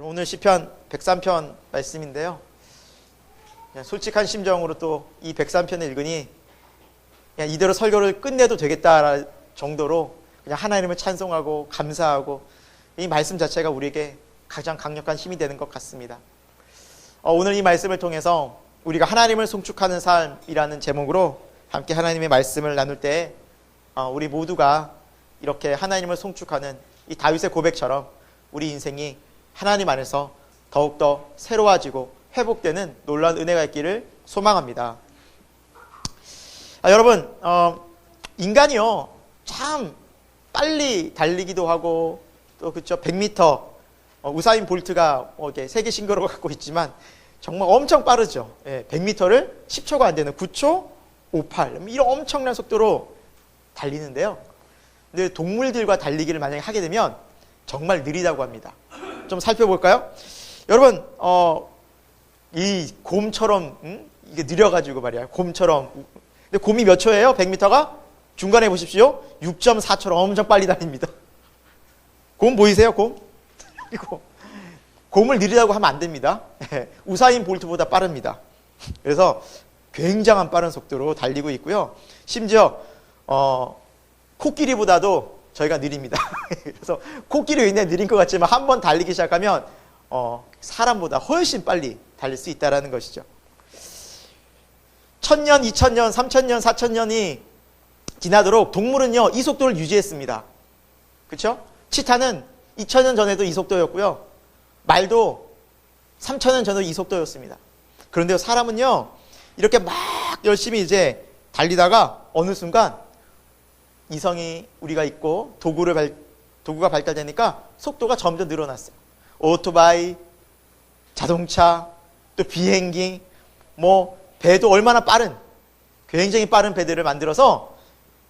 오늘 시편 103편 말씀인데요. 그냥 솔직한 심정으로 또 이 103편을 읽으니 그냥 이대로 설교를 끝내도 되겠다 정도로 그냥 하나님을 찬송하고 감사하고 이 말씀 자체가 우리에게 가장 강력한 힘이 되는 것 같습니다. 오늘 이 말씀을 통해서 우리가 하나님을 송축하는 삶이라는 제목으로 함께 하나님의 말씀을 나눌 때 우리 모두가 이렇게 하나님을 송축하는 이 다윗의 고백처럼 우리 인생이 하나님 안에서 더욱더 새로워지고 회복되는 놀라운 은혜가 있기를 소망합니다. 여러분, 인간이요 참 빨리 달리기도 하고 또 그쵸 100m 우사인 볼트가 이렇게 세계 신기록을 갖고 있지만 정말 엄청 빠르죠. 100m를 10초가 안 되는 9초 58 이런 엄청난 속도로 달리는데요. 근데 동물들과 달리기를 만약에 하게 되면 정말 느리다고 합니다. 좀 살펴볼까요? 여러분, 이 곰처럼 이게 느려가지고 말이야. 곰처럼. 근데 곰이 몇 초예요? 100m가? 중간에 보십시오. 6.4초로 엄청 빨리 달립니다. 곰 보이세요? 곰? 이거 곰을 느리다고 하면 안 됩니다. 우사인 볼트보다 빠릅니다. 그래서 굉장한 빠른 속도로 달리고 있고요. 심지어 코끼리보다도 저희가 느립니다. 그래서 코끼리 굉장히 느린 것 같지만 한번 달리기 시작하면 사람보다 훨씬 빨리 달릴 수 있다는 것이죠. 1000년, 2000년, 3000년, 4000년이 지나도록 동물은요 이 속도를 유지했습니다. 그렇죠? 치타는 2000년 전에도 이 속도였고요. 말도 3000년 전에도 이 속도였습니다. 그런데 사람은요 이렇게 막 열심히 이제 달리다가 어느 순간 이성이 우리가 있고 도구가 발달되니까 속도가 점점 늘어났어요. 오토바이, 자동차, 또 비행기, 배도 얼마나 빠른, 굉장히 빠른 배들을 만들어서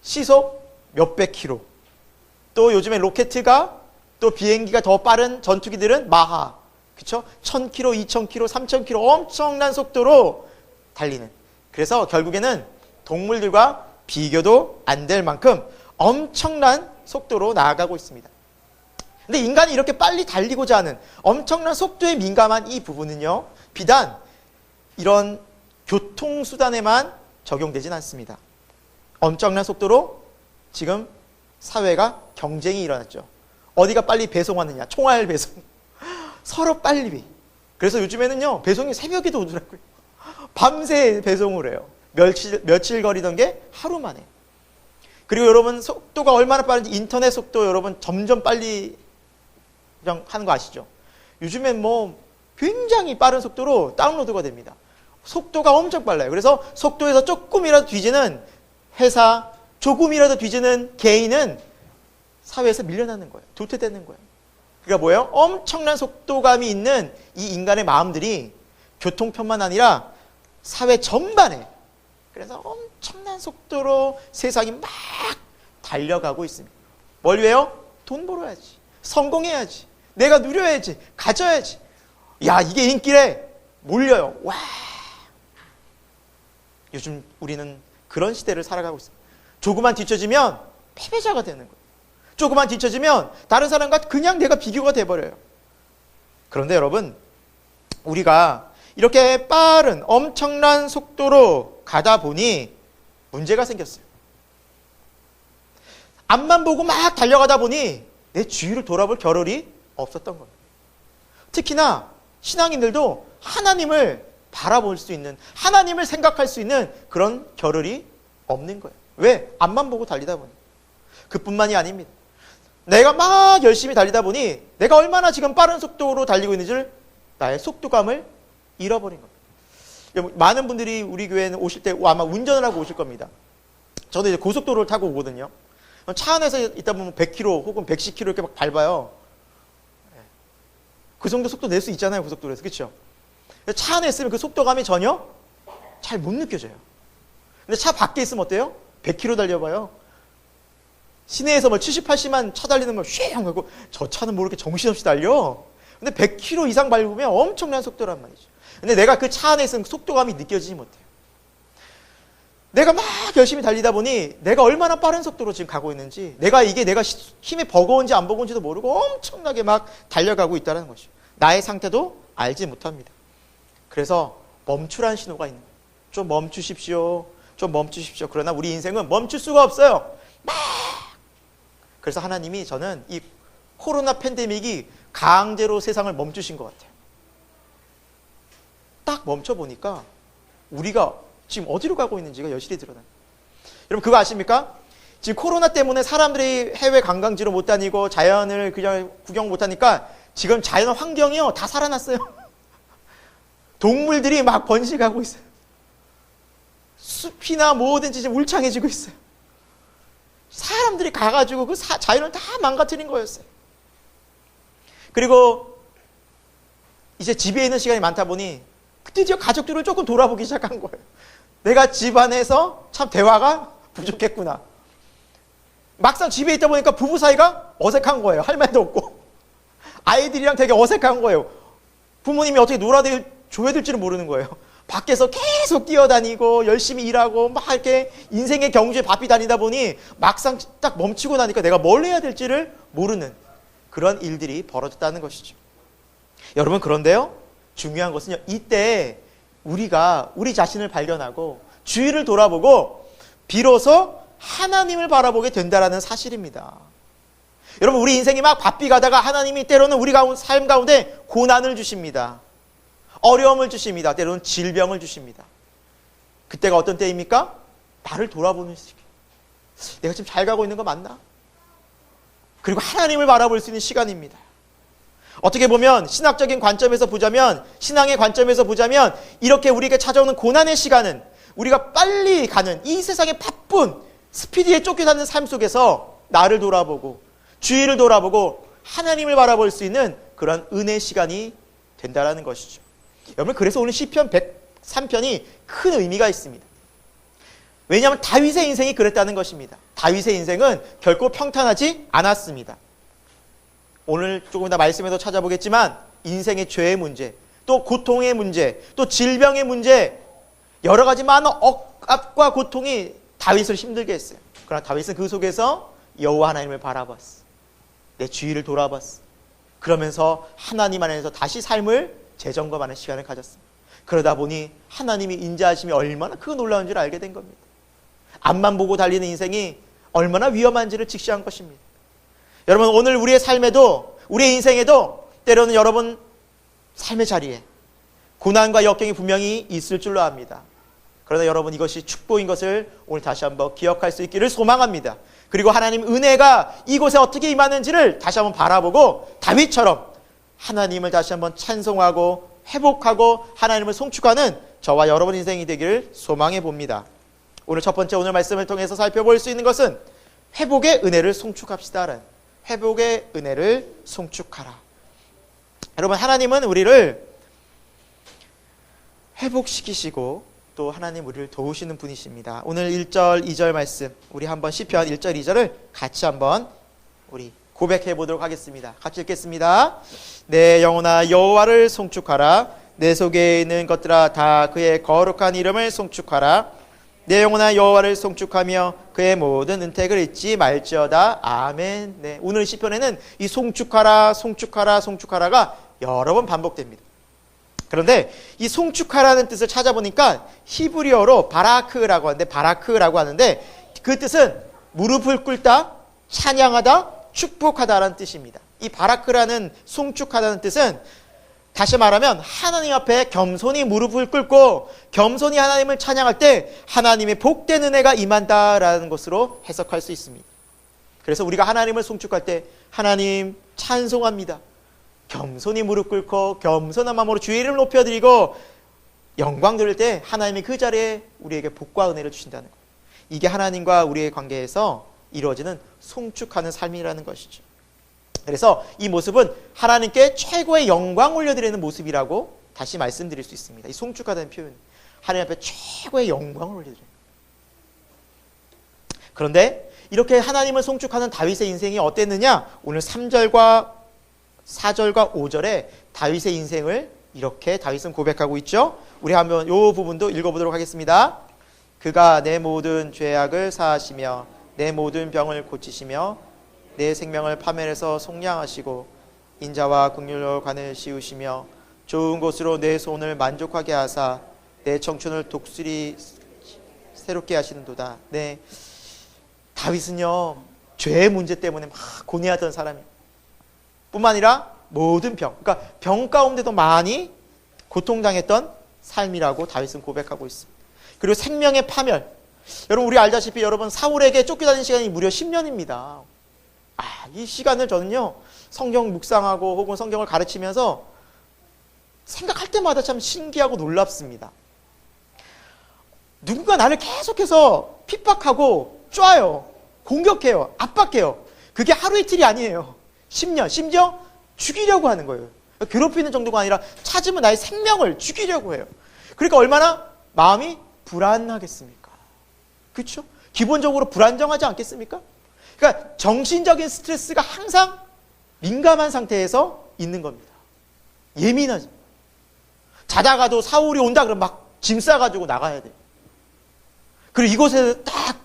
시속 몇백 킬로. 또 요즘에 로켓가 또 비행기가 더 빠른 전투기들은 마하, 그쵸? 1000킬로, 2000킬로, 3000킬로 엄청난 속도로 달리는. 그래서 결국에는 동물들과 비교도 안 될 만큼 엄청난 속도로 나아가고 있습니다. 근데 인간이 이렇게 빨리 달리고자 하는 엄청난 속도에 민감한 이 부분은요, 비단 이런 교통수단에만 적용되진 않습니다. 엄청난 속도로 지금 사회가 경쟁이 일어났죠. 어디가 빨리 배송하느냐, 총알 배송. 서로 빨리. 그래서 요즘에는요, 배송이 새벽에도 오더라고요. 밤새 배송을 해요. 며칠 거리던 게 하루 만에. 그리고 여러분 속도가 얼마나 빠른지 인터넷 속도 여러분 점점 빨리 하는 거 아시죠? 요즘엔 굉장히 빠른 속도로 다운로드가 됩니다. 속도가 엄청 빨라요. 그래서 속도에서 조금이라도 뒤지는 회사, 조금이라도 뒤지는 개인은 사회에서 밀려나는 거예요. 도태되는 거예요. 그러니까 뭐예요? 엄청난 속도감이 있는 이 인간의 마음들이 교통편만 아니라 사회 전반에 그래서 엄청난 속도로 세상이 막 달려가고 있습니다. 뭘 위해요? 돈 벌어야지. 성공해야지. 내가 누려야지. 가져야지. 야, 이게 인기래. 몰려요. 와. 요즘 우리는 그런 시대를 살아가고 있습니다. 조금만 뒤처지면 패배자가 되는 거예요. 조금만 뒤처지면 다른 사람과 그냥 내가 비교가 돼버려요. 그런데 여러분, 우리가 이렇게 빠른 엄청난 속도로 가다 보니 문제가 생겼어요. 앞만 보고 막 달려가다 보니 내 주위를 돌아볼 겨를이 없었던 거예요. 특히나 신앙인들도 하나님을 바라볼 수 있는, 하나님을 생각할 수 있는 그런 겨를이 없는 거예요. 왜? 앞만 보고 달리다 보니. 그뿐만이 아닙니다. 내가 막 열심히 달리다 보니 내가 얼마나 지금 빠른 속도로 달리고 있는지를 나의 속도감을 잃어버린 겁니다. 많은 분들이 우리 교회는 오실 때 아마 운전을 하고 오실 겁니다. 저도 이제 고속도로를 타고 오거든요. 차 안에서 있다 보면 100km 혹은 110km 이렇게 막 밟아요. 그 정도 속도 낼 수 있잖아요, 고속도로에서. 그렇죠? 차 안에 있으면 그 속도감이 전혀 잘 못 느껴져요. 근데 차 밖에 있으면 어때요? 100km 달려봐요. 시내에서 70, 80만 차 달리는 걸 쉐 하고 저 차는 뭐 이렇게 정신없이 달려. 근데 100km 이상 밟으면 엄청난 속도란 말이죠. 근데 내가 그 차 안에 있으면 속도감이 느껴지지 못해요. 내가 막 열심히 달리다 보니 내가 얼마나 빠른 속도로 지금 가고 있는지, 내가 힘이 버거운지 안 버거운지도 모르고 엄청나게 막 달려가고 있다는 것이죠. 나의 상태도 알지 못합니다. 그래서 멈추라는 신호가 있는 거예요. 좀 멈추십시오. 좀 멈추십시오. 그러나 우리 인생은 멈출 수가 없어요. 막! 그래서 하나님이 저는 이 코로나 팬데믹이 강제로 세상을 멈추신 것 같아요. 딱 멈춰보니까 우리가 지금 어디로 가고 있는지가 여실히 드러나요. 여러분 그거 아십니까? 지금 코로나 때문에 사람들이 해외 관광지로 못 다니고 자연을 그냥 구경 못 하니까 지금 자연 환경이요 다 살아났어요. 동물들이 막 번식하고 있어요. 숲이나 뭐든지 지금 울창해지고 있어요. 사람들이 가가지고 그 자연을 다 망가뜨린 거였어요. 그리고 이제 집에 있는 시간이 많다 보니 드디어 가족들을 조금 돌아보기 시작한 거예요. 내가 집안에서 참 대화가 부족했구나. 막상 집에 있다 보니까 부부 사이가 어색한 거예요. 할 말도 없고. 아이들이랑 되게 어색한 거예요. 부모님이 어떻게 놀아줘야 될지를 모르는 거예요. 밖에서 계속 뛰어다니고 열심히 일하고 막 이렇게 인생의 경주에 바삐 다니다 보니 막상 딱 멈추고 나니까 내가 뭘 해야 될지를 모르는 그런 일들이 벌어졌다는 것이죠. 여러분 그런데요. 중요한 것은요. 이때 우리가 우리 자신을 발견하고 주위를 돌아보고 비로소 하나님을 바라보게 된다는 사실입니다. 여러분 우리 인생이 막 바삐 가다가 하나님이 때로는 우리 삶 가운데 고난을 주십니다. 어려움을 주십니다. 때로는 질병을 주십니다. 그때가 어떤 때입니까? 나를 돌아보는 시기. 내가 지금 잘 가고 있는 거 맞나? 그리고 하나님을 바라볼 수 있는 시간입니다. 어떻게 보면 신학적인 관점에서 보자면 신앙의 관점에서 보자면 이렇게 우리에게 찾아오는 고난의 시간은 우리가 빨리 가는 이 세상의 바쁜 스피디에 쫓겨다니는 삶 속에서 나를 돌아보고 주위를 돌아보고 하나님을 바라볼 수 있는 그런 은혜의 시간이 된다는 것이죠. 여러분 그래서 오늘 시편 103편이 큰 의미가 있습니다. 왜냐하면 다윗의 인생이 그랬다는 것입니다. 다윗의 인생은 결코 평탄하지 않았습니다. 오늘 조금 이따 말씀에도 찾아보겠지만 인생의 죄의 문제, 또 고통의 문제, 또 질병의 문제, 여러 가지 많은 억압과 고통이 다윗을 힘들게 했어요. 그러나 다윗은 그 속에서 여호와 하나님을 바라봤어. 내 주위를 돌아봤어. 그러면서 하나님 안에서 다시 삶을 재점검하는 시간을 가졌습니다. 그러다 보니 하나님이 인자하심이 얼마나 그 놀라운 줄 알게 된 겁니다. 앞만 보고 달리는 인생이 얼마나 위험한지를 직시한 것입니다. 여러분 오늘 우리의 삶에도 우리의 인생에도 때로는 여러분 삶의 자리에 고난과 역경이 분명히 있을 줄로 압니다. 그러나 여러분 이것이 축복인 것을 오늘 다시 한번 기억할 수 있기를 소망합니다. 그리고 하나님 은혜가 이곳에 어떻게 임하는지를 다시 한번 바라보고 다윗처럼 하나님을 다시 한번 찬송하고 회복하고 하나님을 송축하는 저와 여러분 인생이 되기를 소망해 봅니다. 오늘 첫 번째 오늘 말씀을 통해서 살펴볼 수 있는 것은 회복의 은혜를 송축합시다라는 회복의 은혜를 송축하라. 여러분 하나님은 우리를 회복시키시고 또 하나님 우리를 도우시는 분이십니다. 오늘 1절 2절 말씀 우리 한번 시편 1절 2절을 같이 한번 우리 고백해 보도록 하겠습니다. 같이 읽겠습니다. 내 영혼아 여호와를 송축하라. 내 속에 있는 것들아 다 그의 거룩한 이름을 송축하라. 내 영혼아 여호와를 송축하며 그의 모든 은택을 잊지 말지어다. 아멘. 네, 오늘 시편에는 이 송축하라 송축하라 송축하라가 여러 번 반복됩니다. 그런데 이 송축하라는 뜻을 찾아보니까 히브리어로 바라크라고 하는데 그 뜻은 무릎을 꿇다, 찬양하다, 축복하다라는 뜻입니다. 이 바라크라는 송축하다는 뜻은 다시 말하면 하나님 앞에 겸손히 무릎을 꿇고 겸손히 하나님을 찬양할 때 하나님의 복된 은혜가 임한다라는 것으로 해석할 수 있습니다. 그래서 우리가 하나님을 송축할 때 하나님 찬송합니다. 겸손히 무릎 꿇고 겸손한 마음으로 주의 이름을 높여드리고 영광 돌릴 때 하나님이 그 자리에 우리에게 복과 은혜를 주신다는 거예요. 이게 하나님과 우리의 관계에서 이루어지는 송축하는 삶이라는 것이죠. 그래서 이 모습은 하나님께 최고의 영광 올려드리는 모습이라고 다시 말씀드릴 수 있습니다. 이 송축하다는 표현, 하나님 앞에 최고의 영광을 올려드려요. 그런데 이렇게 하나님을 송축하는 다윗의 인생이 어땠느냐? 오늘 3절과 4절과 5절에 다윗의 인생을 이렇게 다윗은 고백하고 있죠. 우리 한번 이 부분도 읽어보도록 하겠습니다. 그가 내 모든 죄악을 사하시며 내 모든 병을 고치시며 내 생명을 파멸해서 속량하시고 인자와 긍휼로 관을 씌우시며 좋은 곳으로 내 손을 만족하게 하사 내 청춘을 독수리 새롭게 하시는도다. 네, 다윗은요 죄의 문제 때문에 막 고뇌하던 사람이에요. 뿐만 아니라 모든 병, 그러니까 병 가운데도 많이 고통당했던 삶이라고 다윗은 고백하고 있습니다. 그리고 생명의 파멸. 여러분 우리 알다시피 여러분 사울에게 쫓겨다닌 시간이 무려 10년입니다. 이 시간을 저는요 성경 묵상하고 혹은 성경을 가르치면서 생각할 때마다 참 신기하고 놀랍습니다. 누군가 나를 계속해서 핍박하고 쪼아요, 공격해요, 압박해요. 그게 하루 이틀이 아니에요. 10년, 심지어 죽이려고 하는 거예요. 괴롭히는 정도가 아니라 찾으면 나의 생명을 죽이려고 해요. 그러니까 얼마나 마음이 불안하겠습니까? 그렇죠? 기본적으로 불안정하지 않겠습니까? 그러니까 정신적인 스트레스가 항상 민감한 상태에서 있는 겁니다. 예민하죠. 자다가도 사울이 온다 그러면 막 짐 싸가지고 나가야 돼요. 그리고 이곳에 딱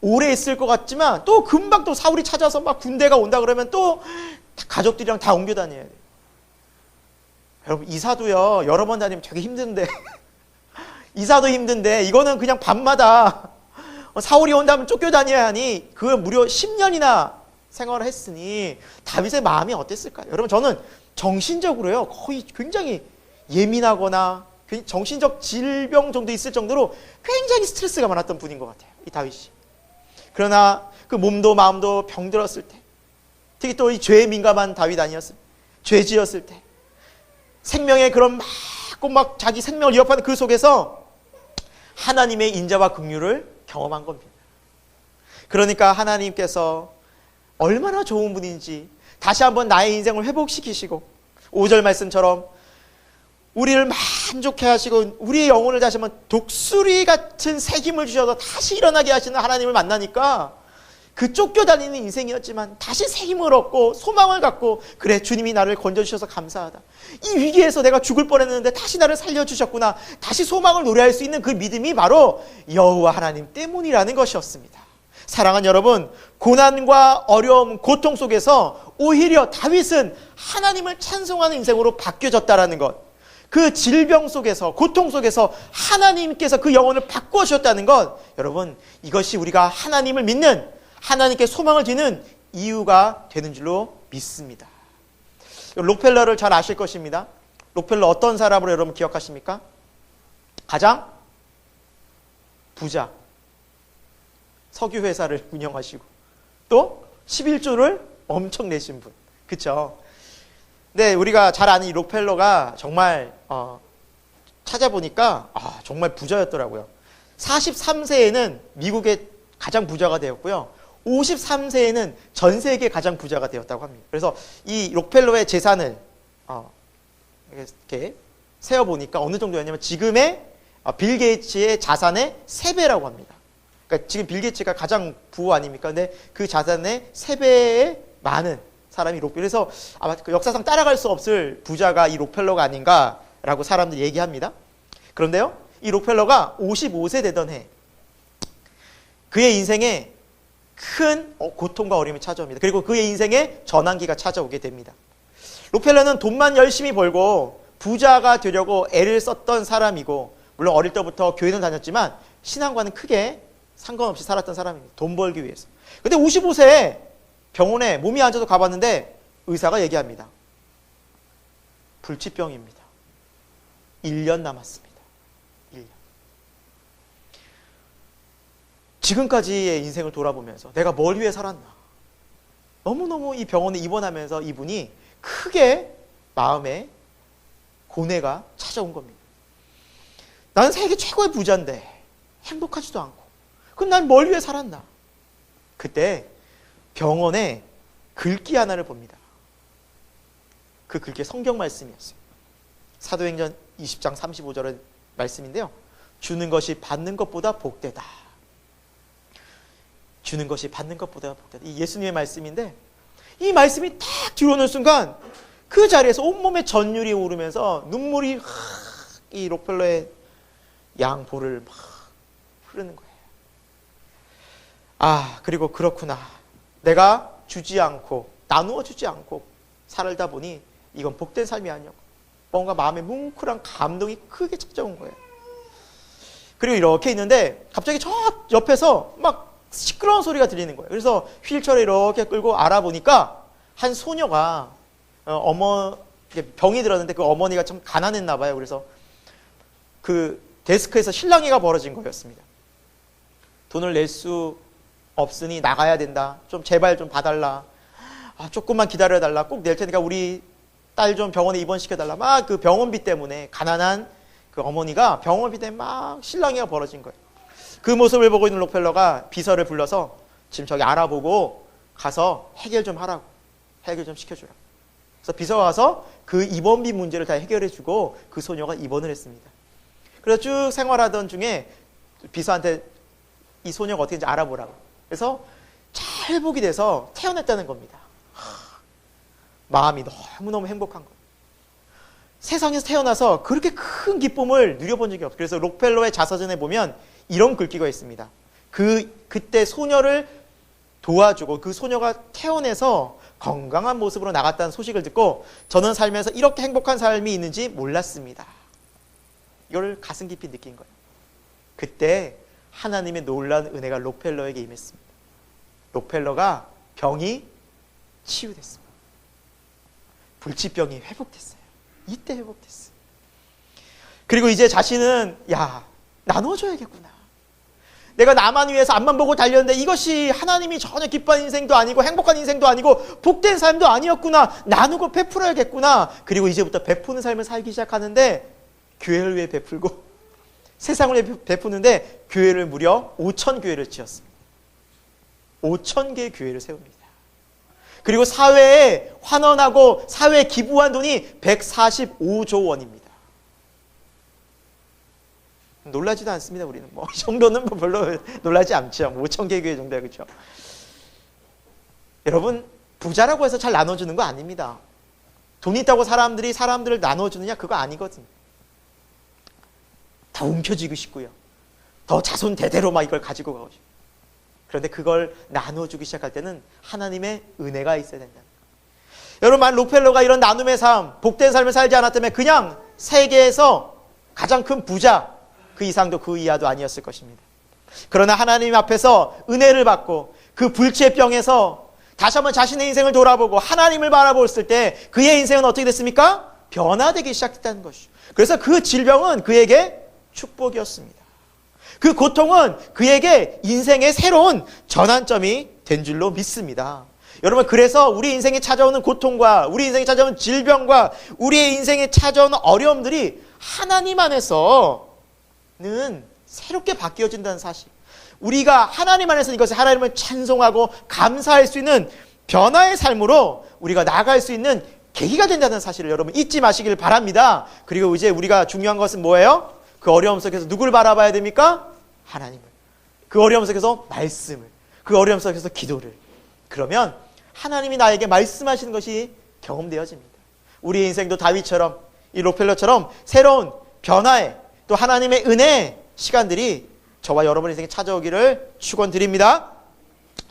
오래 있을 것 같지만 또 금방 또 사울이 찾아서 막 군대가 온다 그러면 또 가족들이랑 다 옮겨 다녀야 돼요. 여러분 이사도요 여러 번 다니면 되게 힘든데 이사도 힘든데 이거는 그냥 밤마다 사울이 온다면 쫓겨다녀야 하니 그걸 무려 10년이나 생활을 했으니 다윗의 마음이 어땠을까요? 여러분 저는 정신적으로요 거의 굉장히 예민하거나 정신적 질병 정도 있을 정도로 굉장히 스트레스가 많았던 분인 것 같아요. 이 다윗이. 그러나 그 몸도 마음도 병들었을 때, 특히 또 이 죄에 민감한 다윗 아니었을 때, 죄 지었을 때, 생명의 그런 막 자기 생명을 위협하는 그 속에서 하나님의 인자와 긍휼을 경험한 겁니다. 그러니까 하나님께서 얼마나 좋은 분인지 다시 한번 나의 인생을 회복시키시고 5절 말씀처럼 우리를 만족해 하시고 우리의 영혼을 다시 한번 독수리 같은 새 힘을 주셔서 다시 일어나게 하시는 하나님을 만나니까 그 쫓겨다니는 인생이었지만 다시 새 힘을 얻고 소망을 갖고 그래 주님이 나를 건져주셔서 감사하다. 이 위기에서 내가 죽을 뻔했는데 다시 나를 살려주셨구나. 다시 소망을 노래할 수 있는 그 믿음이 바로 여호와 하나님 때문이라는 것이었습니다. 사랑하는 여러분, 고난과 어려움, 고통 속에서 오히려 다윗은 하나님을 찬송하는 인생으로 바뀌어졌다는 것, 그 질병 속에서 고통 속에서 하나님께서 그 영혼을 바꾸어 주셨다는 것, 여러분 이것이 우리가 하나님을 믿는 하나님께 소망을 두는 이유가 되는 줄로 믿습니다. 록펠러를 잘 아실 것입니다. 록펠러 어떤 사람으로 여러분 기억하십니까? 가장 부자, 석유 회사를 운영하시고 또 11조를 엄청 내신 분, 그렇죠? 네, 우리가 잘 아는 이 록펠러가 정말 찾아보니까 정말 부자였더라고요. 43세에는 미국의 가장 부자가 되었고요. 53세에는 전 세계 가장 부자가 되었다고 합니다. 그래서 이 록펠러의 재산을 이렇게 세어보니까 어느 정도였냐면 지금의 빌 게이츠의 자산의 3배라고 합니다. 그러니까 지금 빌 게이츠가 가장 부호 아닙니까? 근데 그 자산의 3배에 많은 사람이 록펠러. 그래서 아마 그 역사상 따라갈 수 없을 부자가 이 록펠러가 아닌가라고 사람들이 얘기합니다. 그런데요, 이 록펠러가 55세 되던 해 그의 인생에 큰 고통과 어려움이 찾아옵니다. 그리고 그의 인생에 전환기가 찾아오게 됩니다. 록펠러는 돈만 열심히 벌고 부자가 되려고 애를 썼던 사람이고, 물론 어릴 때부터 교회는 다녔지만 신앙과는 크게 상관없이 살았던 사람입니다. 돈 벌기 위해서. 근데 55세에 병원에 몸이 안 좋아서 가봤는데 의사가 얘기합니다. 불치병입니다. 1년 남았습니다. 1년. 지금까지의 인생을 돌아보면서 내가 뭘 위해 살았나. 너무너무 이 병원에 입원하면서 이분이 크게 마음에 고뇌가 찾아온 겁니다. 나는 세계 최고의 부자인데 행복하지도 않고, 그럼 난 뭘 위해 살았나. 그때 병원에 글귀 하나를 봅니다. 그 글귀 성경 말씀이었어요. 사도행전 20장 35절의 말씀인데요. 주는 것이 받는 것보다 복되다. 주는 것이 받는 것보다 복되다. 이 예수님의 말씀인데, 이 말씀이 딱 들어오는 순간 그 자리에서 온몸에 전율이 오르면서 눈물이 이 록펠러의 양볼을 막 흐르는 거예요. 그리고 그렇구나. 내가 주지 않고 나누어 주지 않고 살다 보니 이건 복된 삶이 아니었고 뭔가 마음에 뭉클한 감동이 크게 찾아온 거예요. 그리고 이렇게 있는데 갑자기 저 옆에서 막 시끄러운 소리가 들리는 거예요. 그래서 휠체어를 이렇게 끌고 알아보니까 한 소녀가 병이 들었는데 그 어머니가 참 가난했나 봐요. 그래서 그 데스크에서 실랑이가 벌어진 거였습니다. 돈을 낼 수 없으니 나가야 된다. 좀 제발 좀 봐달라. 조금만 기다려달라. 꼭 낼 테니까 우리 딸 좀 병원에 입원시켜달라. 막 그 병원비 때문에 가난한 그 어머니가 병원비 때문에 막 실랑이가 벌어진 거예요. 그 모습을 보고 있는 록펠러가 비서를 불러서 지금 저기 알아보고 가서 해결 좀 하라고. 해결 좀 시켜주라. 그래서 비서가 와서 그 입원비 문제를 다 해결해주고 그 소녀가 입원을 했습니다. 그래서 쭉 생활하던 중에 비서한테 이 소녀가 어떻게인지 알아보라고. 그래서 잘 복이 돼서 태어났다는 겁니다. 마음이 너무너무 행복한 거예요. 세상에서 태어나서 그렇게 큰 기쁨을 누려본 적이 없어요. 그래서 록펠러의 자서전에 보면 이런 글귀가 있습니다. 그때 소녀를 도와주고 그 소녀가 태어나서 건강한 모습으로 나갔다는 소식을 듣고 저는 살면서 이렇게 행복한 삶이 있는지 몰랐습니다. 이걸 가슴 깊이 느낀 거예요. 그때 하나님의 놀라운 은혜가 록펠러에게 임했습니다. 록펠러가 병이 치유됐습니다. 불치병이 회복됐어요. 이때 회복됐어요. 그리고 이제 자신은 나눠줘야겠구나. 내가 나만 위해서 앞만 보고 달렸는데 이것이 하나님이 전혀 기뻐하는 인생도 아니고 행복한 인생도 아니고 복된 삶도 아니었구나. 나누고 베풀어야겠구나. 그리고 이제부터 베푸는 삶을 살기 시작하는데 교회를 위해 베풀고 세상을 위해 베푸는데 교회를 무려 5,000교회를 지었습니다. 5,000개의 교회를 세웁니다. 그리고 사회에 환원하고 사회에 기부한 돈이 145조 원입니다. 놀라지도 않습니다. 우리는 이 정도는 별로 놀라지 않죠. 5,000개 교회 정도야, 그렇죠? 여러분, 부자라고 해서 잘 나눠주는 거 아닙니다. 돈 있다고 사람들을 나눠주느냐, 그거 아니거든요. 더 움켜쥐고 싶고요. 더 자손 대대로 막 이걸 가지고 가고 싶어요. 그런데 그걸 나눠주기 시작할 때는 하나님의 은혜가 있어야 된다. 여러분, 만약 록펠러가 이런 나눔의 삶, 복된 삶을 살지 않았다면 그냥 세계에서 가장 큰 부자, 그 이상도 그 이하도 아니었을 것입니다. 그러나 하나님 앞에서 은혜를 받고 그 불치병에서 다시 한번 자신의 인생을 돌아보고 하나님을 바라보았을 때 그의 인생은 어떻게 됐습니까? 변화되기 시작했다는 것이죠. 그래서 그 질병은 그에게 축복이었습니다. 그 고통은 그에게 인생의 새로운 전환점이 된 줄로 믿습니다. 여러분, 그래서 우리 인생에 찾아오는 고통과 우리 인생에 찾아오는 질병과 우리의 인생에 찾아오는 어려움들이 하나님 안에서는 새롭게 바뀌어진다는 사실, 우리가 하나님 안에서 이것을 하나님을 찬송하고 감사할 수 있는 변화의 삶으로 우리가 나아갈 수 있는 계기가 된다는 사실을 여러분 잊지 마시길 바랍니다. 그리고 이제 우리가 중요한 것은 뭐예요? 그 어려움 속에서 누굴 바라봐야 됩니까? 하나님을. 그 어려움 속에서 말씀을, 그 어려움 속에서 기도를. 그러면 하나님이 나에게 말씀하시는 것이 경험되어집니다. 우리 인생도 다윗처럼, 이 록펠러처럼 새로운 변화의, 또 하나님의 은혜의 시간들이 저와 여러분의 인생에 찾아오기를 축원드립니다.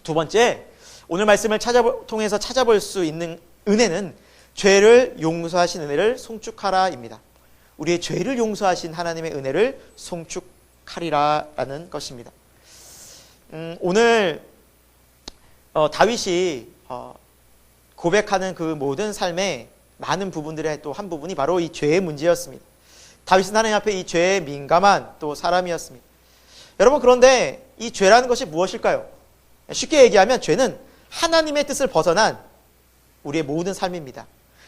두 번째, 오늘 말씀을 통해서 찾아볼 수 있는 은혜는 죄를 용서하신 은혜를 송축하라입니다. 우리의 죄를 용서하신 하나님의 은혜를 송축하리라라는 것입니다. 오늘 다윗이 고백하는 그 모든 삶의 많은 부분들의 또 한 부분이 바로 이 죄의 문제였습니다. 다윗은 하나님 앞에 이 죄에 민감한 또 사람이었습니다. 여러분, 그런데 이 죄라는 것이 무엇일까요? 쉽게 얘기하면 죄는 하나님의 뜻을 벗어난 우리의 모든 삶입니다.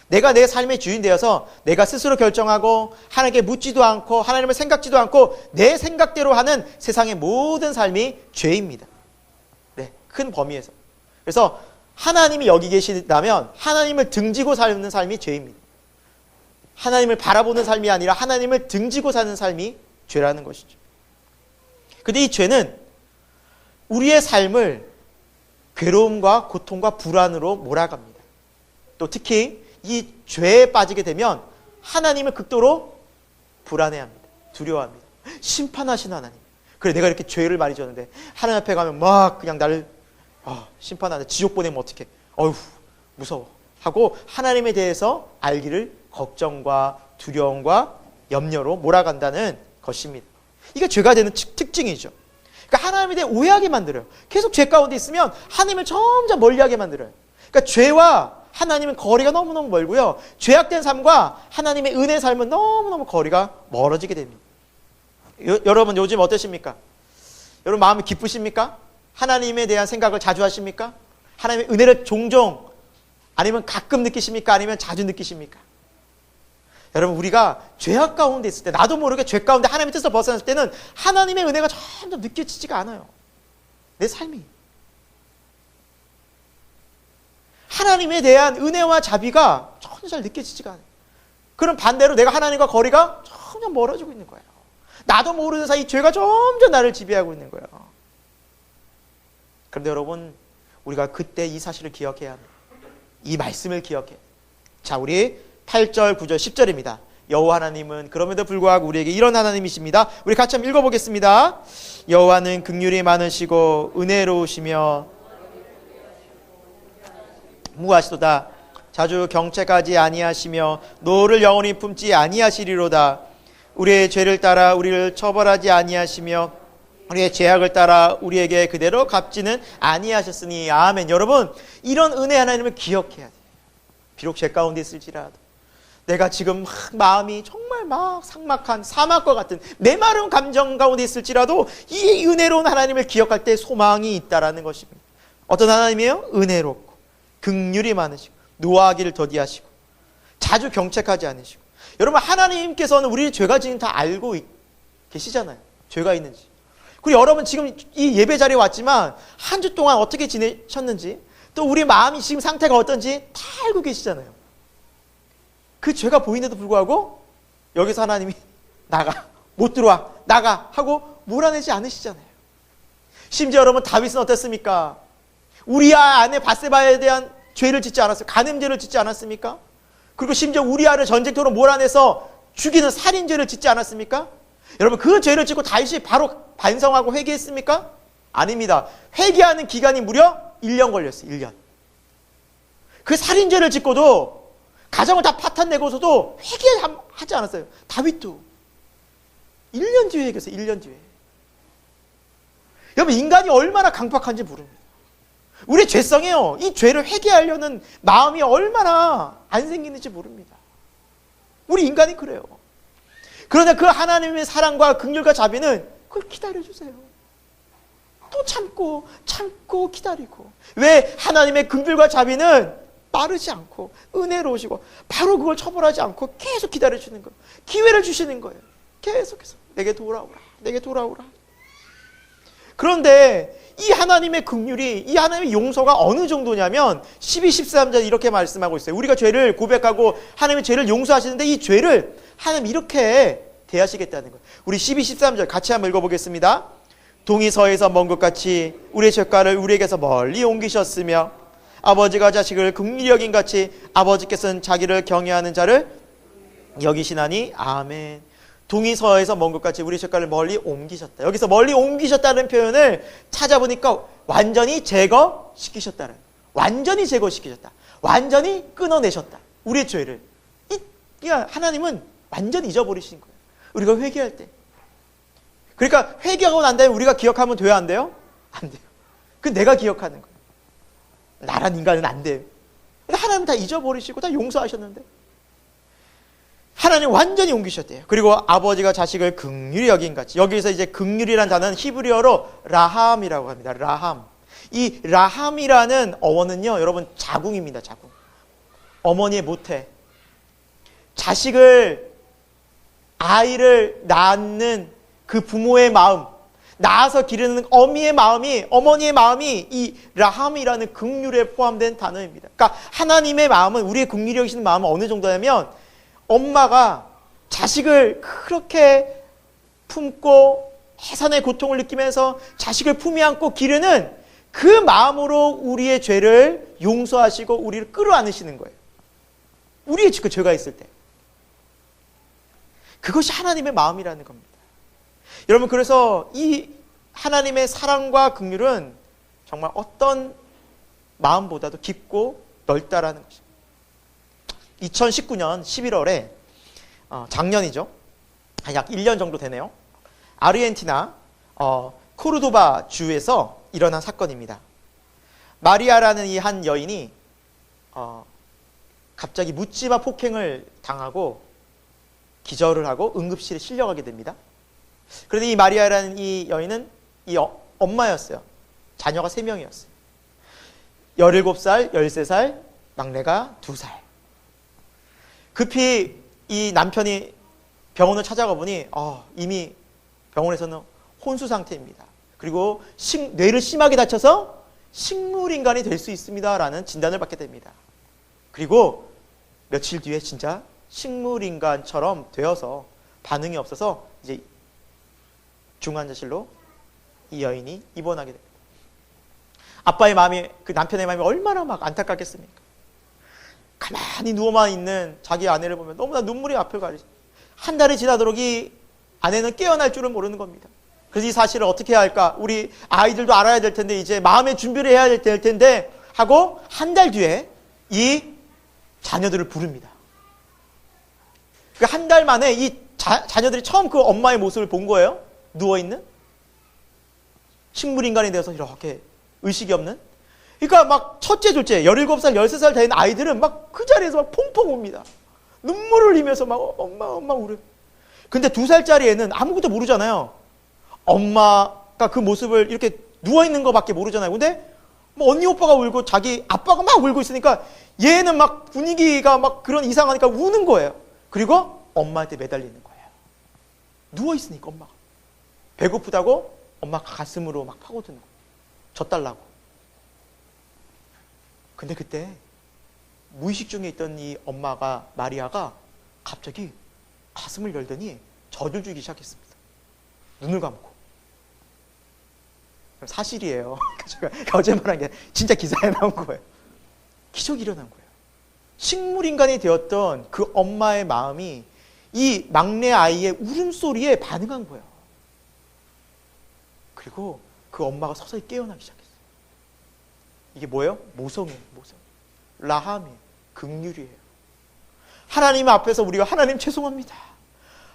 내가 내 삶의 주인 되어서 내가 스스로 결정하고 하나님께 묻지도 않고 하나님을 생각지도 않고 내 생각대로 하는 세상의 모든 삶이 죄입니다. 네, 큰 범위에서. 그래서 하나님이 여기 계시다면 하나님을 등지고 사는 삶이 죄입니다. 하나님을 바라보는 삶이 아니라 하나님을 등지고 사는 삶이 죄라는 것이죠. 근데 이 죄는 우리의 삶을 괴로움과 고통과 불안으로 몰아갑니다. 또 특히 이 죄에 빠지게 되면 하나님을 극도로 불안해합니다. 두려워합니다. 심판하신 하나님. 그래, 내가 이렇게 죄를 많이 지었는데 하나님 앞에 가면 막 그냥 나를 심판하는데 지옥 보내면 어떡해. 어휴, 무서워. 하고 하나님에 대해서 알기를 걱정과 두려움과 염려로 몰아간다는 것입니다. 이게 죄가 되는 특징이죠. 그러니까 하나님에 대해 오해하게 만들어요. 계속 죄 가운데 있으면 하나님을 점점 멀리하게 만들어요. 그러니까 죄와 하나님은 거리가 너무너무 멀고요. 죄악된 삶과 하나님의 은혜의 삶은 너무너무 거리가 멀어지게 됩니다. 여러분 요즘 어떠십니까? 여러분 마음이 기쁘십니까? 하나님에 대한 생각을 자주 하십니까? 하나님의 은혜를 종종 아니면 가끔 느끼십니까? 아니면 자주 느끼십니까? 여러분 우리가 죄악 가운데 있을 때 나도 모르게 죄 가운데 하나님의 뜻을 벗어났을 때는 하나님의 은혜가 점점 느껴지지가 않아요. 내 삶이. 하나님에 대한 은혜와 자비가 전혀 잘 느껴지지가 않아요. 그럼 반대로 내가 하나님과 거리가 점점 멀어지고 있는 거예요. 나도 모르는 사이 죄가 점점 나를 지배하고 있는 거예요. 그런데 여러분 우리가 그때 이 사실을 기억해야 합니다. 이 말씀을 기억해. 자, 우리 8절, 9절, 10절입니다. 여호와 하나님은 그럼에도 불구하고 우리에게 이런 하나님이십니다. 우리 같이 한번 읽어보겠습니다. 여호와는 긍휼이 많으시고 은혜로우시며 무하시도다. 자주 경책하지 아니하시며 노를 영원히 품지 아니하시리로다. 우리의 죄를 따라 우리를 처벌하지 아니하시며 우리의 죄악을 따라 우리에게 그대로 갚지는 아니하셨으니. 아멘. 여러분 이런 은혜 하나님을 기억해야 돼요. 비록 죄 가운데 있을지라도 내가 지금 마음이 정말 막 삭막한 사막과 같은 메마른 감정 가운데 있을지라도 이 은혜로운 하나님을 기억할 때 소망이 있다라는 것입니다. 어떤 하나님이에요? 은혜롭고 긍휼이 많으시고 노하기를 더디하시고 자주 경책하지 않으시고. 여러분 하나님께서는 우리 죄가 지금 다 알고 계시잖아요. 죄가 있는지. 그리고 여러분 지금 이 예배 자리에 왔지만 한 주 동안 어떻게 지내셨는지 또 우리 마음이 지금 상태가 어떤지 다 알고 계시잖아요. 그 죄가 보이는데도 불구하고 여기서 하나님이 나가, 못 들어와, 나가 하고 몰아내지 않으시잖아요. 심지어 여러분 다윗은 어땠습니까? 우리아 아내 밧세바에 대한 죄를 짓지 않았어요? 간음죄를 짓지 않았습니까? 그리고 심지어 우리아를 전쟁터로 몰아내서 죽이는 살인죄를 짓지 않았습니까? 여러분 그 죄를 짓고 다윗이 바로 반성하고 회개했습니까? 아닙니다. 회개하는 기간이 무려 1년 걸렸어요. 1년. 그 살인죄를 짓고도 가정을 다 파탄내고서도 회개하지 않았어요. 다윗도 1년 뒤에 회개했어요. 1년 뒤에. 여러분 인간이 얼마나 강박한지 모릅니다. 우리의 죄성이요. 이 죄를 회개하려는 마음이 얼마나 안 생기는지 모릅니다. 우리 인간이 그래요. 그러나 그 하나님의 사랑과 긍휼과 자비는 그걸 기다려주세요. 또 참고 기다리고. 왜? 하나님의 긍휼과 자비는 빠르지 않고 은혜로우시고 바로 그걸 처벌하지 않고 계속 기다려주는 거예요. 기회를 주시는 거예요. 계속해서 내게 돌아오라. 그런데 이 하나님의 긍휼이, 이 하나님의 용서가 어느 정도냐면 12, 13절 이렇게 말씀하고 있어요. 우리가 죄를 고백하고 하나님의 죄를 용서하시는데 이 죄를 하나님 이렇게 대하시겠다는 거예요. 우리 12, 13절 같이 한번 읽어보겠습니다. 동이 서에서 먼 것 같이 우리의 죄가를 우리에게서 멀리 옮기셨으며 아버지가 자식을 긍휼히 여긴 같이 아버지께서는 자기를 경외하는 자를 여기시나니. 아멘. 동이 서에서 먼 것 같이 우리 죄가를 멀리 옮기셨다. 여기서 멀리 옮기셨다는 표현을 찾아보니까 완전히 제거시키셨다는, 완전히 제거시키셨다. 완전히 끊어내셨다. 우리의 죄를. 하나님은 완전히 잊어버리신 거예요. 우리가 회개할 때. 그러니까 회개하고 난 다음에 우리가 기억하면 돼요? 안 돼요? 안 돼요. 그 내가 기억하는 거예요. 나란 인간은 안 돼요. 하나님은 다 잊어버리시고 다 용서하셨는데 하나님 완전히 옮기셨대요. 그리고 아버지가 자식을 긍휼히 여긴 같이. 여기서 이제 긍휼이라는 단어는 히브리어로 라함이라고 합니다. 라함. 이 라함이라는 어원은요, 여러분 자궁입니다. 자궁. 어머니의 모태. 아이를 낳는 그 부모의 마음, 낳아서 기르는 어머니의 마음이 이 라함이라는 긍휼에 포함된 단어입니다. 그러니까 하나님의 마음은, 우리의 긍휼히 여기시는 마음은 어느 정도냐면 엄마가 자식을 그렇게 품고 해산의 고통을 느끼면서 자식을 품에 안고 기르는 그 마음으로 우리의 죄를 용서하시고 우리를 끌어안으시는 거예요. 우리의 그 죄가 있을 때. 그것이 하나님의 마음이라는 겁니다. 여러분, 그래서 이 하나님의 사랑과 긍휼은 정말 어떤 마음보다도 깊고 넓다라는 것입니다. 2019년 11월에 작년이죠. 약 1년 정도 되네요. 아르헨티나 코르도바 주에서 일어난 사건입니다. 마리아라는 이 한 여인이 갑자기 묻지마 폭행을 당하고 기절을 하고 응급실에 실려가게 됩니다. 그런데 이 마리아라는 이 여인은 이 엄마였어요. 자녀가 3명이었어요. 17살, 13살, 막내가 2살. 급히 이 남편이 병원을 찾아가 보니 이미 병원에서는 혼수 상태입니다. 그리고 뇌를 심하게 다쳐서 식물인간이 될 수 있습니다라는 진단을 받게 됩니다. 그리고 며칠 뒤에 진짜 식물인간처럼 되어서 반응이 없어서 이제 중환자실로 이 여인이 입원하게 됩니다. 아빠의 마음이, 그 남편의 마음이 얼마나 막 안타깝겠습니까? 가만히 누워만 있는 자기 아내를 보면 너무나 눈물이 앞을 가리죠. 한 달이 지나도록 이 아내는 깨어날 줄은 모르는 겁니다. 그래서 이 사실을 어떻게 해야 할까? 우리 아이들도 알아야 될 텐데 이제 마음의 준비를 해야 될 텐데 하고 한 달 뒤에 이 자녀들을 부릅니다. 그 한 달 만에 이 자녀들이 처음 그 엄마의 모습을 본 거예요. 누워있는 식물인간이 되어서 이렇게 의식이 없는. 그러니까 막 첫째, 둘째, 17살, 13살 된 아이들은 막 그 자리에서 막 퐁퐁 웁니다. 눈물을 흘리면서 막 엄마 울어. 근데 2살짜리 애는 아무것도 모르잖아요. 엄마가 그 모습을 이렇게 누워있는 거밖에 모르잖아요. 근데 뭐 언니 오빠가 울고 자기 아빠가 막 울고 있으니까 얘는 막 분위기가 막 그런 이상하니까 우는 거예요. 그리고 엄마한테 매달리는 거예요. 누워있으니까 엄마가. 배고프다고 엄마가 가슴으로 막 파고드는 거예요. 젖달라고. 근데 그때 무의식 중에 있던 이 엄마가, 마리아가 갑자기 가슴을 열더니 젖을 주기 시작했습니다. 눈을 감고. 사실이에요. 제가 거짓말한 게 진짜 기사에 나온 거예요. 기적이 일어난 거예요. 식물인간이 되었던 그 엄마의 마음이 이 막내 아이의 울음소리에 반응한 거예요. 그리고 그 엄마가 서서히 깨어나기 시작했어요. 이게 뭐예요? 모성이에요. 모성. 라함이에요. 긍휼이에요. 하나님 앞에서 우리가 하나님 죄송합니다.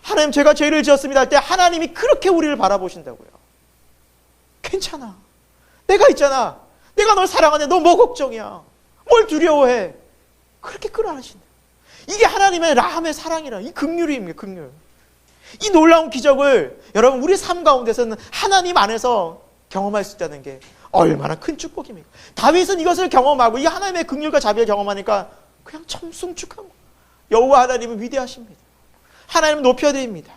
하나님 제가 죄를 지었습니다 할 때 하나님이 그렇게 우리를 바라보신다고요. 괜찮아. 내가 있잖아. 내가 널 사랑하네. 너 뭐 걱정이야. 뭘 두려워해. 그렇게 끌어안으신다. 이게 하나님의 라함의 사랑이라. 이 긍휼입니다. 긍휼. 이 놀라운 기적을 여러분 우리 삶 가운데서는 하나님 안에서 경험할 수 있다는 게 얼마나 큰 축복입니까? 다윗은 이것을 경험하고 이 하나님의 긍휼과 자비를 경험하니까 그냥 참 숨축하고 여호와 하나님은 위대하십니다. 하나님은 높여드립니다.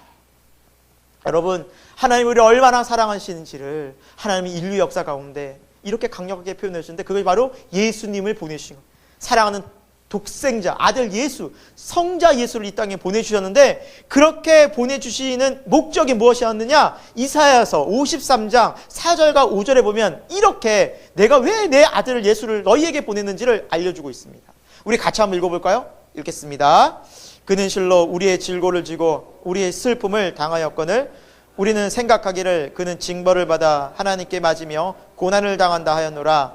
여러분 하나님이 우리를 얼마나 사랑하시는지를 하나님이 인류 역사 가운데 이렇게 강력하게 표현해 주시는데 그것이 바로 예수님을 보내주신 겁니다. 사랑하는 독생자, 아들 예수, 성자 예수를 이 땅에 보내주셨는데 그렇게 보내주시는 목적이 무엇이었느냐? 이사야서 53장 4절과 5절에 보면 이렇게 내가 왜 내 아들 예수를 너희에게 보냈는지를 알려주고 있습니다. 우리 같이 한번 읽어볼까요? 읽겠습니다. 그는 실로 우리의 질고를 지고 우리의 슬픔을 당하였거늘 우리는 생각하기를 그는 징벌을 받아 하나님께 맞으며 고난을 당한다 하였노라.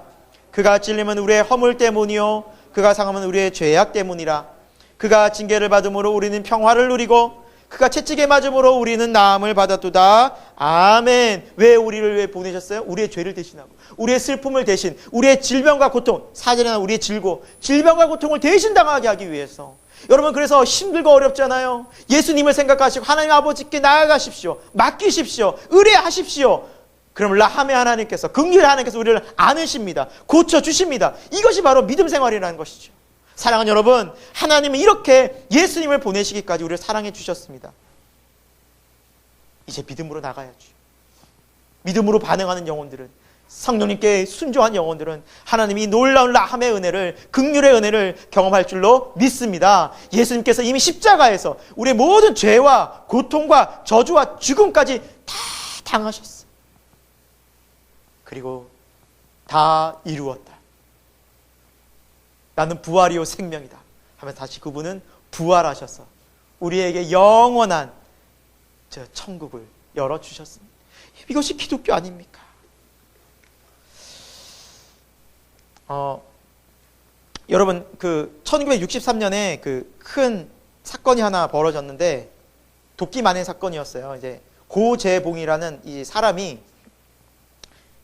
그가 찔림은 우리의 허물 때문이요 그가 상함은 우리의 죄악 때문이라. 그가 징계를 받음으로 우리는 평화를 누리고 그가 채찍에 맞음으로 우리는 나음을 받았도다. 아멘. 왜 우리를 왜 보내셨어요? 우리의 죄를 대신하고 우리의 슬픔을 대신 우리의 질병과 고통, 사절에는 우리의 질병과 고통을 대신 당하게 하기 위해서. 여러분 그래서 힘들고 어렵잖아요. 예수님을 생각하시고 하나님 아버지께 나아가십시오. 맡기십시오. 의뢰하십시오. 그럼 라함의 하나님께서, 긍휼의 하나님께서 우리를 안으십니다. 고쳐주십니다. 이것이 바로 믿음 생활이라는 것이죠. 사랑하는 여러분, 하나님은 이렇게 예수님을 보내시기까지 우리를 사랑해 주셨습니다. 이제 믿음으로 나가야죠. 믿음으로 반응하는 영혼들은, 성령님께 순종한 영혼들은 하나님이 놀라운 라함의 은혜를, 긍휼의 은혜를 경험할 줄로 믿습니다. 예수님께서 이미 십자가에서 우리의 모든 죄와 고통과 저주와 죽음까지 다 당하셨어요. 그리고 다 이루었다. 나는 부활이요 생명이다 하면서 다시 그분은 부활하셔서 우리에게 영원한 저 천국을 열어주셨습니다. 이것이 기독교 아닙니까? 여러분, 1963년에 큰 사건이 하나 벌어졌는데, 도끼 만행 사건이었어요. 이제, 고재봉이라는 이 사람이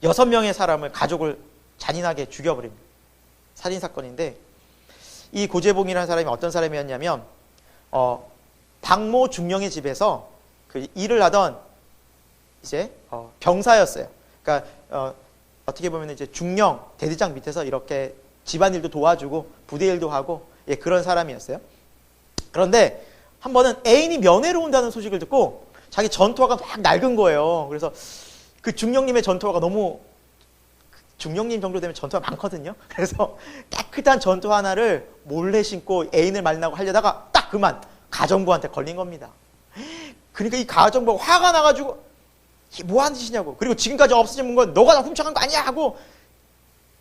6명의 사람을, 가족을 잔인하게 죽여버립니다. 살인사건인데, 이 고재봉이라는 사람이 어떤 사람이었냐면, 박모 중령의 집에서 일을 하던 이제, 병사였어요. 그러니까, 어떻게 보면 이제 중령, 대대장 밑에서 이렇게 집안일도 도와주고, 부대일도 하고, 예, 그런 사람이었어요. 그런데, 한 번은 애인이 면회로 온다는 소식을 듣고, 자기 전투화가 막 낡은 거예요. 그래서, 그 중령님의 전투화가 너무, 중령님 정도 되면 전투화 많거든요. 그래서 깨끗한 전투화 하나를 몰래 신고 애인을 만나고 하려다가 딱 그만 가정부한테 걸린 겁니다. 그러니까 이 가정부가 화가 나가지고 이게 뭐 하는 짓이냐고. 그리고 지금까지 없어진 건 너가 다 훔쳐간 거 아니야 하고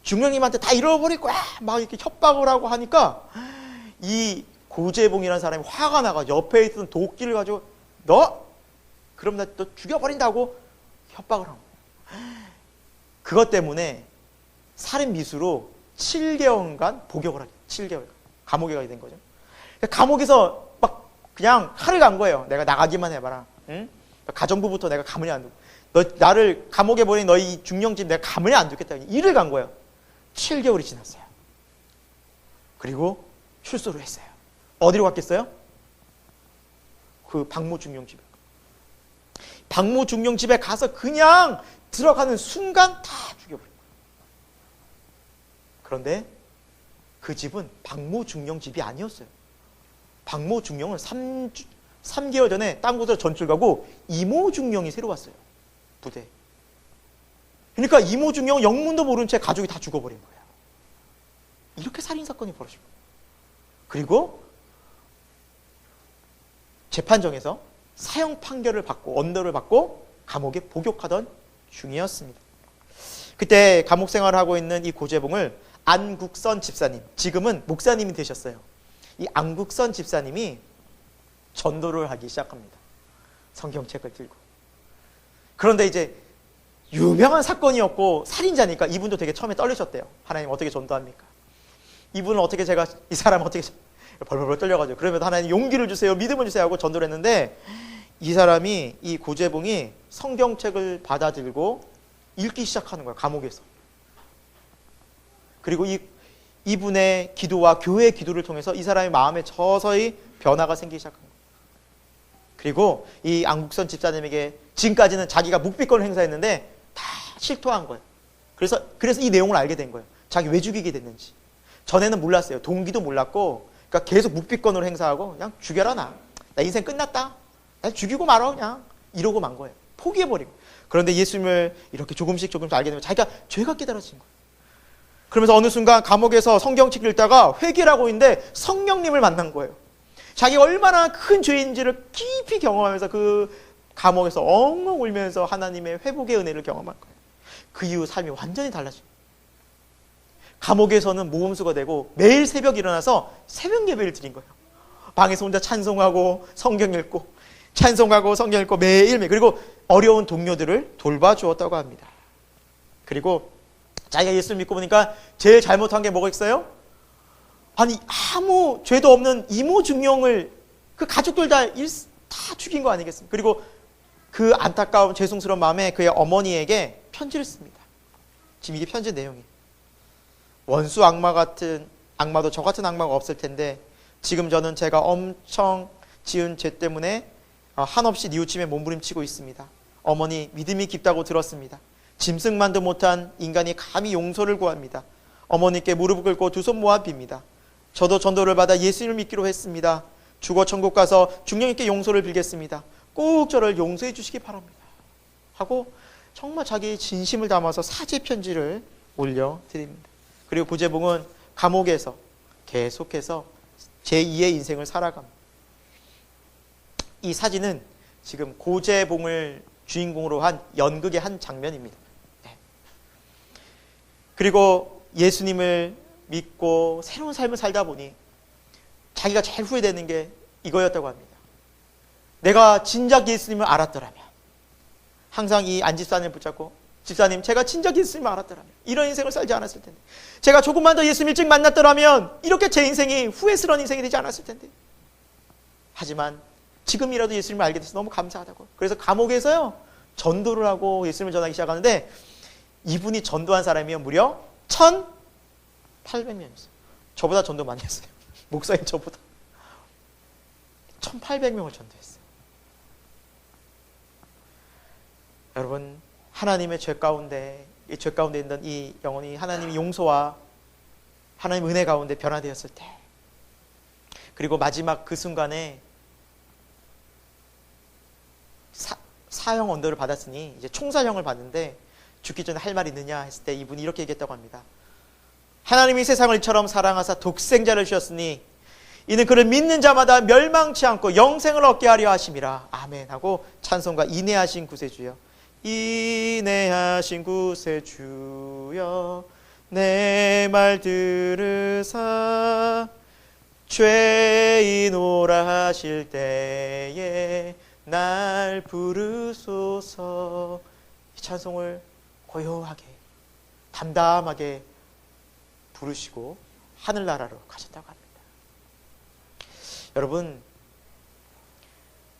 중령님한테 다 잃어버릴 거야 막 이렇게 협박을 하고 하니까 이 고재봉이라는 사람이 화가 나가 옆에 있던 도끼를 가지고 그럼 나 또 죽여버린다고 협박을 한 거예요. 그것 때문에 살인 미수로 7개월간 복역을 하죠. 7개월간. 감옥에 가게 된 거죠. 감옥에서 막 그냥 칼을 간 거예요. 내가 나가기만 해봐라. 응? 가정부부터 내가 가만히 안 두고. 너 나를 감옥에 보낸 너희 중령집 내가 가만히 안 두겠다. 일을 간 거예요. 7개월이 지났어요. 그리고 출소를 했어요. 어디로 갔겠어요? 그 박모 중령집에. 박모 중령집에 가서 그냥 들어가는 순간 다 죽여버린 거예요. 그런데 그 집은 박모 중령 집이 아니었어요. 박모 중령은 3개월 전에 딴 곳으로 전출 가고 이모 중령이 새로 왔어요. 부대. 그러니까 이모 중령은 영문도 모른 채 가족이 다 죽어버린 거예요. 이렇게 살인사건이 벌어진 거예요. 그리고 재판정에서 사형 판결을 받고 언도를 받고 감옥에 복역하던 중이었습니다. 그때 감옥 생활을 하고 있는 이 고재봉을 안국선 집사님, 지금은 목사님이 되셨어요. 이 안국선 집사님이 전도를 하기 시작합니다. 성경책을 들고. 그런데 이제 유명한 사건이었고 살인자니까 이분도 되게 처음에 떨리셨대요. 하나님 어떻게 전도합니까? 이분은 어떻게 이 사람 어떻게 벌벌 떨려가지고 그러면 하나님 용기를 주세요, 믿음을 주세요 하고 전도를 했는데 이 사람이 이 고재봉이 성경책을 받아들고 읽기 시작하는 거예요. 감옥에서. 그리고 이분의 기도와 교회의 기도를 통해서 이 사람의 마음에 서서히 변화가 생기기 시작한 거예요. 그리고 이 안국선 집사님에게 지금까지는 자기가 묵비권을 행사했는데 다 실토한 거예요. 그래서 이 내용을 알게 된 거예요. 자기 왜 죽이게 됐는지. 전에는 몰랐어요. 동기도 몰랐고 그러니까 계속 묵비권을 행사하고 그냥 죽여라 나 인생 끝났다. 나 죽이고 말아 그냥 이러고 만 거예요. 포기해버린 거예요. 그런데 예수님을 이렇게 조금씩 알게 되면 자기가 죄가 깨달아진 거예요. 그러면서 어느 순간 감옥에서 성경책 읽다가 회개를 하고 있는데 성령님을 만난 거예요. 자기가 얼마나 큰 죄인지를 깊이 경험하면서 그 감옥에서 엉엉 울면서 하나님의 회복의 은혜를 경험한 거예요. 그 이후 삶이 완전히 달라진 거예요. 감옥에서는 모범수가 되고 매일 새벽 일어나서 새벽 예배를 드린 거예요. 방에서 혼자 찬송하고 성경 읽고 찬송하고 성경 읽고 매일매일 그리고 어려운 동료들을 돌봐주었다고 합니다. 그리고 자기가 예수를 믿고 보니까 제일 잘못한 게 뭐가 있어요? 아니 아무 죄도 없는 이모 중령을 그 가족들 다 죽인 거 아니겠습니까? 그리고 그 안타까운 죄송스러운 마음에 그의 어머니에게 편지를 씁니다. 지금 이게 편지 내용이에요. 원수 악마도 저 같은 악마가 없을 텐데 지금 저는 제가 엄청 지은 죄 때문에 한없이 뉘우침에 몸부림치고 있습니다. 어머니 믿음이 깊다고 들었습니다. 짐승만도 못한 인간이 감히 용서를 구합니다. 어머니께 무릎을 꿇고 두 손 모아 빕니다. 저도 전도를 받아 예수님을 믿기로 했습니다. 죽어 천국 가서 중령님께 용서를 빌겠습니다. 꼭 저를 용서해 주시기 바랍니다. 하고 정말 자기의 진심을 담아서 사죄 편지를 올려드립니다. 그리고 고재봉은 감옥에서 계속해서 제2의 인생을 살아갑니다. 이 사진은 지금 고재봉을 주인공으로 한 연극의 한 장면입니다. 네. 그리고 예수님을 믿고 새로운 삶을 살다 보니 자기가 제일 후회되는 게 이거였다고 합니다. 내가 진작 예수님을 알았더라면 항상 이 안집사님을 붙잡고 집사님, 제가 진작 예수님을 알았더라면 이런 인생을 살지 않았을 텐데, 제가 조금만 더 예수님 일찍 만났더라면 이렇게 제 인생이 후회스러운 인생이 되지 않았을 텐데. 하지만 지금이라도 예수님을 알게 돼서 너무 감사하다고. 그래서 감옥에서요 전도를 하고 예수님을 전하기 시작하는데, 이분이 전도한 사람이요 무려 1,800명이었어요. 저보다 전도 많이 했어요. 목사님 저보다 1,800명을 전도했어요. 여러분, 하나님의 죄 가운데, 이 죄 가운데 있는 이 영혼이 하나님의 용서와 하나님의 은혜 가운데 변화되었을 때, 그리고 마지막 그 순간에 사형 언도를 받았으니 이제 총살형을 받는데, 죽기 전에 할 말 있느냐 했을 때 이분이 이렇게 얘기했다고 합니다. 하나님이 세상을 이처럼 사랑하사 독생자를 주셨으니 이는 그를 믿는 자마다 멸망치 않고 영생을 얻게 하려 하심이라. 아멘 하고 찬송가 인내하신 구세주여, 인내하신 구세주여, 내 말 들으사 죄인오라 하실 때에 날 부르소서. 이 찬송을 고요하게 담담하게 부르시고 하늘나라로 가셨다고 합니다. 여러분,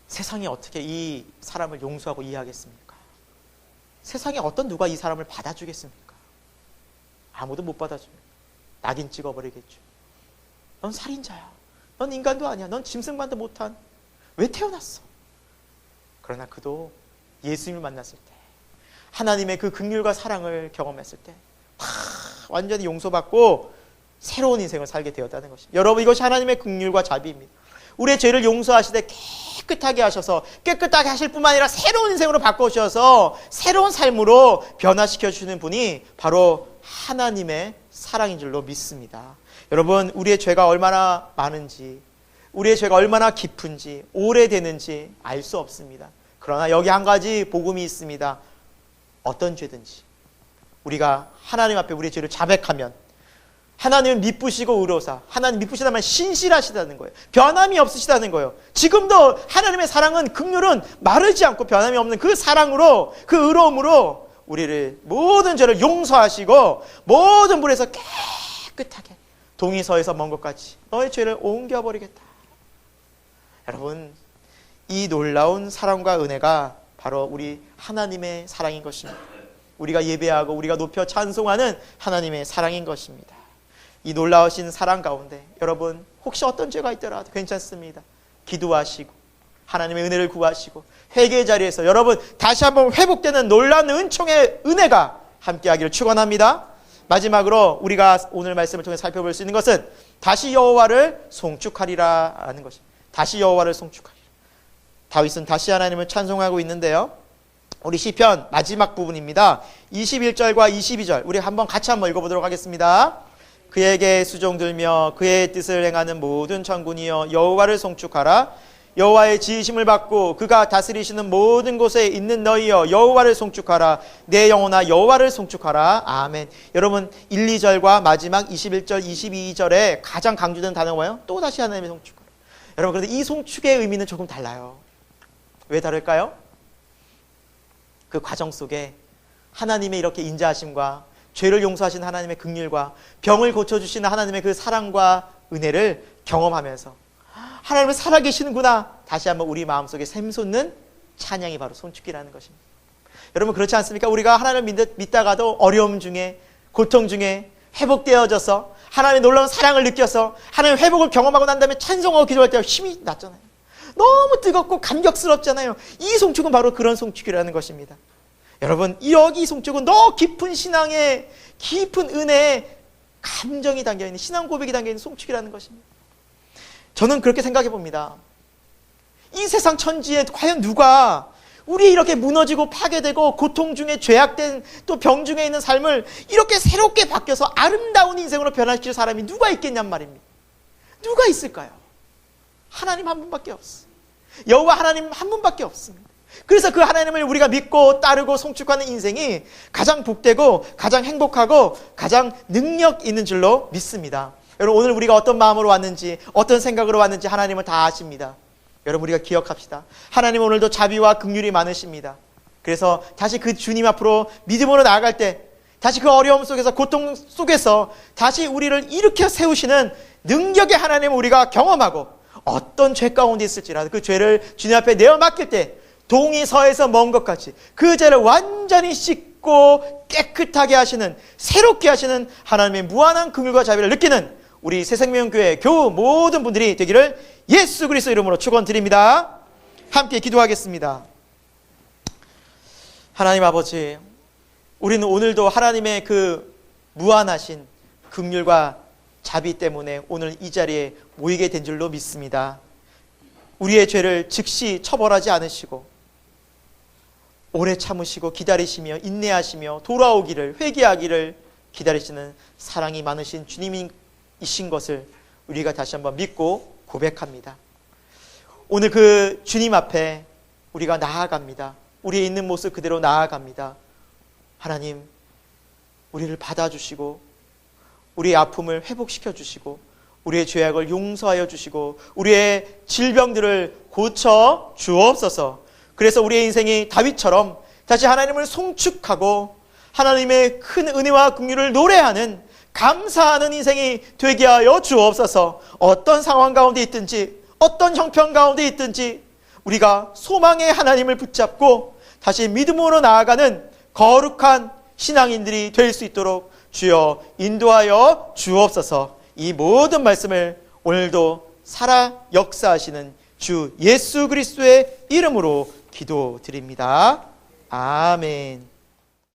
세상이 어떻게 이 사람을 용서하고 이해하겠습니까? 세상에 어떤 누가 이 사람을 받아주겠습니까? 아무도 못 받아줍니다. 낙인 찍어버리겠죠. 넌 살인자야. 넌 인간도 아니야. 넌 짐승만도 못한. 왜 태어났어? 그러나 그도 예수님을 만났을 때, 하나님의 그 긍휼과 사랑을 경험했을 때 완전히 용서받고 새로운 인생을 살게 되었다는 것입니다. 여러분, 이것이 하나님의 긍휼과 자비입니다. 우리의 죄를 용서하시되 깨끗하게 하셔서, 깨끗하게 하실 뿐만 아니라 새로운 인생으로 바꿔주셔서 새로운 삶으로 변화시켜 주시는 분이 바로 하나님의 사랑인 줄로 믿습니다. 여러분, 우리의 죄가 얼마나 많은지, 우리의 죄가 얼마나 깊은지, 오래되는지 알 수 없습니다. 그러나 여기 한 가지 복음이 있습니다. 어떤 죄든지 우리가 하나님 앞에 우리의 죄를 자백하면 하나님은 미쁘시고 의로사, 하나님 미쁘시다면 신실하시다는 거예요. 변함이 없으시다는 거예요. 지금도 하나님의 사랑은, 긍휼은 마르지 않고 변함이 없는 그 사랑으로, 그 의로움으로 우리를 모든 죄를 용서하시고 모든 불에서 깨끗하게 동이 서에서 먼 것까지 너의 죄를 옮겨버리겠다. 여러분, 이 놀라운 사랑과 은혜가 바로 우리 하나님의 사랑인 것입니다. 우리가 예배하고 우리가 높여 찬송하는 하나님의 사랑인 것입니다. 이 놀라우신 사랑 가운데 여러분, 혹시 어떤 죄가 있더라도 괜찮습니다. 기도하시고 하나님의 은혜를 구하시고 회개의 자리에서 여러분 다시 한번 회복되는 놀라운 은총의 은혜가 함께하기를 축원합니다. 마지막으로 우리가 오늘 말씀을 통해 살펴볼 수 있는 것은 다시 여호와를 송축하리라 라는 것입니다. 다시 여호와를 송축하리라. 다윗은 다시 하나님을 찬송하고 있는데요, 우리 시편 마지막 부분입니다. 21절과 22절 우리 같이 한번 읽어보도록 하겠습니다. 그에게 수종들며 그의 뜻을 행하는 모든 천군이여 여호와를 송축하라. 여호와의 지으심을 받고 그가 다스리시는 모든 곳에 있는 너희여 여호와를 송축하라. 내 영혼아 여호와를 송축하라. 아멘. 여러분, 1, 2절과 마지막 21절, 22절에 가장 강조된 단어가 뭐예요? 또다시 하나님의 송축하라. 여러분, 그런데 이 송축의 의미는 조금 달라요. 왜 다를까요? 그 과정 속에 하나님의 이렇게 인자하심과 죄를 용서하신 하나님의 긍휼과 병을 고쳐주시는 하나님의 그 사랑과 은혜를 경험하면서 하나님은 살아계시는구나, 다시 한번 우리 마음속에 샘솟는 찬양이 바로 송축기라는 것입니다. 여러분, 그렇지 않습니까? 우리가 하나님을 믿다가도 어려움 중에, 고통 중에 회복되어져서 하나님의 놀라운 사랑을 느껴서 하나님의 회복을 경험하고 난 다음에 찬송하고 기도할 때 힘이 났잖아요. 너무 뜨겁고 감격스럽잖아요. 이 송축은 바로 그런 송축이라는 것입니다. 여러분, 여기 송축은 더 깊은 신앙의 깊은 은혜의 감정이 담겨있는, 신앙 고백이 담겨있는 송축이라는 것입니다. 저는 그렇게 생각해 봅니다. 이 세상 천지에 과연 누가 우리 이렇게 무너지고 파괴되고 고통 중에 죄악된 또 병 중에 있는 삶을 이렇게 새롭게 바뀌어서 아름다운 인생으로 변화시킬 사람이 누가 있겠냔 말입니다. 누가 있을까요? 하나님 한 분밖에 없어요. 여호와 하나님 한 분밖에 없습니다. 그래서 그 하나님을 우리가 믿고 따르고 송축하는 인생이 가장 복되고 가장 행복하고 가장 능력 있는 줄로 믿습니다. 여러분, 오늘 우리가 어떤 마음으로 왔는지 어떤 생각으로 왔는지 하나님은 다 아십니다. 여러분, 우리가 기억합시다. 하나님 오늘도 자비와 긍휼이 많으십니다. 그래서 다시 그 주님 앞으로 믿음으로 나아갈 때, 다시 그 어려움 속에서, 고통 속에서 다시 우리를 일으켜 세우시는 능력의 하나님을 우리가 경험하고, 어떤 죄 가운데 있을지라도 그 죄를 주님 앞에 내어 맡길 때 동이 서에서 먼 것 같이 그 죄를 완전히 씻고 깨끗하게 하시는, 새롭게 하시는 하나님의 무한한 긍휼과 자비를 느끼는 우리 새생명교회 교우 모든 분들이 되기를 예수 그리스도 이름으로 축원드립니다. 함께 기도하겠습니다. 하나님 아버지, 우리는 오늘도 하나님의 그 무한하신 긍휼과 자비 때문에 오늘 이 자리에 모이게 된 줄로 믿습니다. 우리의 죄를 즉시 처벌하지 않으시고 오래 참으시고 기다리시며 인내하시며 돌아오기를, 회개하기를 기다리시는 사랑이 많으신 주님이신 것을 우리가 다시 한번 믿고 고백합니다. 오늘 그 주님 앞에 우리가 나아갑니다. 우리의 있는 모습 그대로 나아갑니다. 하나님, 우리를 받아주시고 우리의 아픔을 회복시켜 주시고 우리의 죄악을 용서하여 주시고 우리의 질병들을 고쳐 주옵소서. 그래서 우리의 인생이 다윗처럼 다시 하나님을 송축하고 하나님의 큰 은혜와 긍휼을 노래하는, 감사하는 인생이 되게 하여 주옵소서. 어떤 상황 가운데 있든지 어떤 형편 가운데 있든지 우리가 소망의 하나님을 붙잡고 다시 믿음으로 나아가는 거룩한 신앙인들이 될 수 있도록 주여 인도하여 주옵소서. 이 모든 말씀을 오늘도 살아 역사하시는 주 예수 그리스도의 이름으로 기도드립니다. 아멘.